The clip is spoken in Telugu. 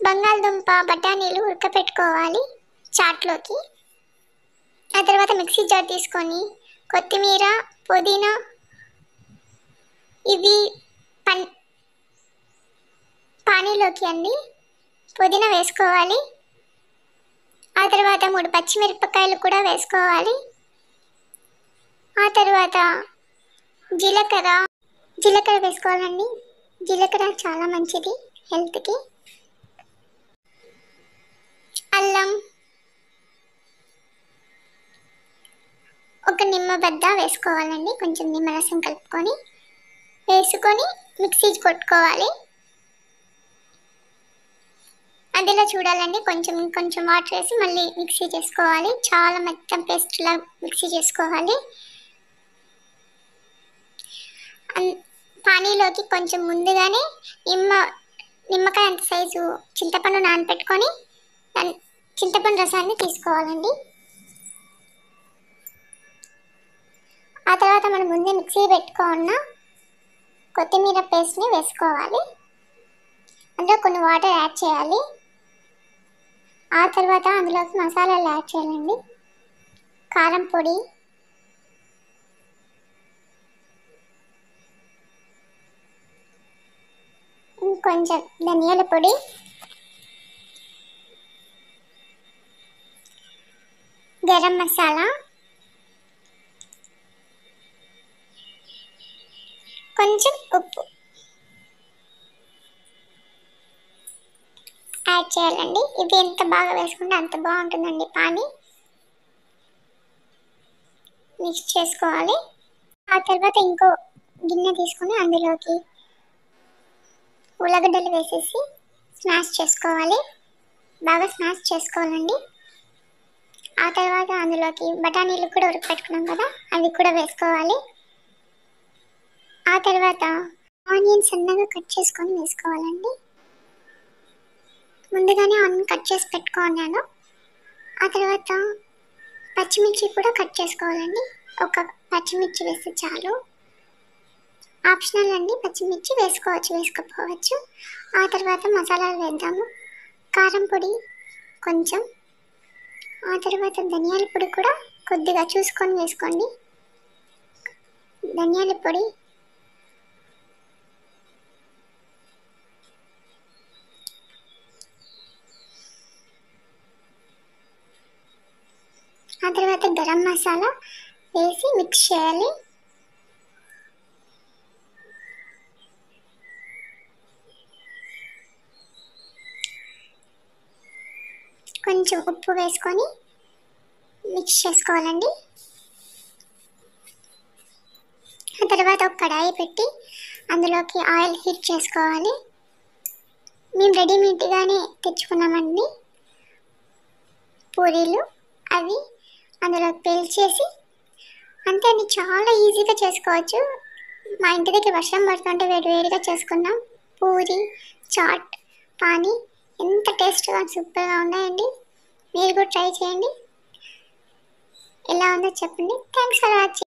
బంగాళదుంప బఠానీలు ఉడకపెట్టుకోవాలి చాట్లోకి. ఆ తర్వాత మిక్సీ జార్ తీసుకొని కొత్తిమీర, పుదీనా ఇవి పానీలోకి అండి పుదీనా వేసుకోవాలి. ఆ తర్వాత 3 పచ్చిమిరపకాయలు కూడా వేసుకోవాలి. ఆ తర్వాత జీలకర్ర వేసుకోవాలండి. జీలకర్ర చాలా మంచిది హెల్త్కి. అల్లం, ఒక నిమ్మబద్ద వేసుకోవాలండి. కొంచెం నిమ్మరసం కలుపుకొని వేసుకొని మిక్సీ కొట్టుకోవాలి. అందులో చూడాలండి కొంచెం వాటర్ వేసి మళ్ళీ మిక్సీ చేసుకోవాలి. చాలా మెత్తం పేస్ట్లా మిక్సీ చేసుకోవాలి. పానీలోకి కొంచెం ముందుగానే నిమ్మకాయ అంత సైజు చింతపండు నానబెట్టుకొని చింతపండు రసాన్ని తీసుకోవాలండి. ఆ తర్వాత మనం ముందే మిక్సీ పెట్టుకున్న కొత్తిమీర పేస్ట్ని వేసుకోవాలి. అందులో కొన్ని వాటర్ యాడ్ చేయాలి. ఆ తర్వాత అందులోకి మసాలాలు యాడ్ చేయాలండి. కారం పొడి, కొంచెం ధనియాల పొడి, గరం మసాలా, కొంచెం ఉప్పు యాడ్ చేయాలండి. ఇది ఎంత బాగా వేసుకుంటే అంత బాగుంటుందండి. పానీ మిక్స్ చేసుకోవాలి. ఆ తర్వాత ఇంకో గిన్నె తీసుకొని అందులోకి ఉల్లగడ్డలు వేసేసి స్మాష్ చేసుకోవాలి. బాగా స్మాష్ చేసుకోవాలండి. ఆ తర్వాత అందులోకి బఠానీలు కూడా ఉడకపెట్టుకున్నాం కదా, అవి కూడా వేసుకోవాలి. ఆ తర్వాత ఆనియన్స్ సన్నగా కట్ చేసుకొని వేసుకోవాలండి. ముందుగానే ఆనియన్ కట్ చేసి పెట్టుకున్నాను. ఆ తర్వాత పచ్చిమిర్చి కూడా కట్ చేసుకోవాలండి. ఒక పచ్చిమిర్చి వేస్తే చాలు, ఆప్షనల్ అండి. పచ్చిమిర్చి వేసుకోవచ్చు, వేసుకోకపోవచ్చు. ఆ తర్వాత మసాలాలు వేద్దాము. కారం పొడి కొంచెం, ఆ తర్వాత ధనియాల పొడి కూడా కొద్దిగా చూసుకొని వేసుకోండి. ధనియాల పొడి, ఆ తర్వాత గరం మసాలా వేసి మిక్స్ చేయాలి. కొంచెం ఉప్పు వేసుకొని మిక్స్ చేసుకోవాలండి. ఆ తర్వాత ఒక కడాయి పెట్టి అందులోకి ఆయిల్ హీట్ చేసుకోవాలి. మేము రెడీమేడ్గానే తెచ్చుకున్నామండి పూరీలు. అవి అందులో పేల్చేసి అంతే అండి. చాలా ఈజీగా చేసుకోవచ్చు. మా ఇంటి దగ్గర వర్షం పడుతుంటే వేడివేడిగా చేసుకున్నాం పూరి, చాట్, పానీ. ఎంత టేస్ట్గా సూపర్గా ఉన్నాయండి. మీరు కూడా ట్రై చేయండి. ఎలా ఉందో చెప్పండి. Thanks for watching.